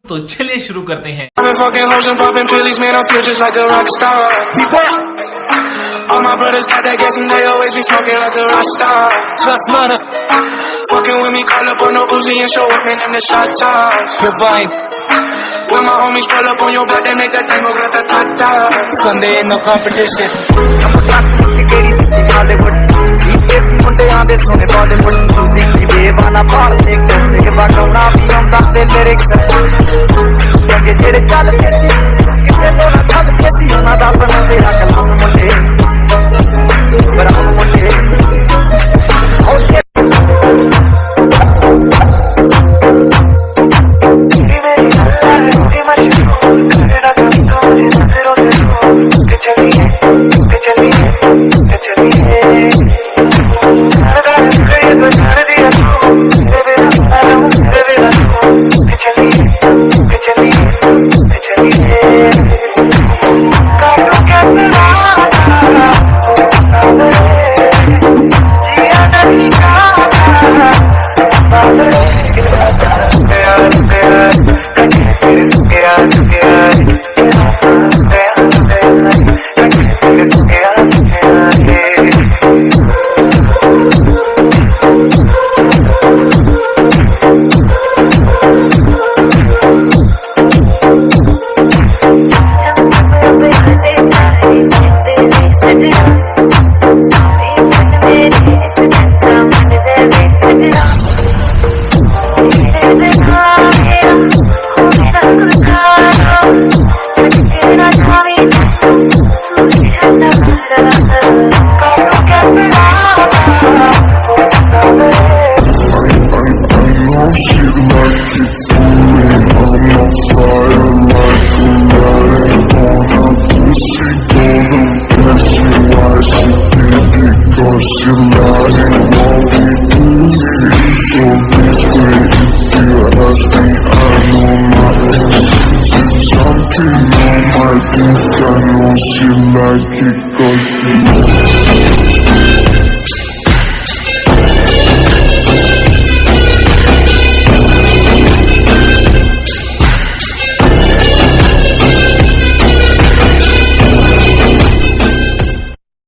तो चलिए शुरू करते हैं। All my brothers got that gas and they always be smoking like the Rasta. Trust money. Fucking with me, call up on no Uzi and show up in the shot toss. Divine. When my homies pull up on your block, they make that thing go grata-ta-ta. Sunday ain't no competition. I'm a top kedi city Hollywood. Desi munde aande sone Bollywood. Music di bewana baal dekh ke bagauna bhi aunda te lyrics. Yange jede chal kesi. Kise bola chal kesi. Ona da bana tera kalam munde. She lying while we do it. So discreet if you ask me, I know my intentions. Something on my dick, I know she like it 'cause she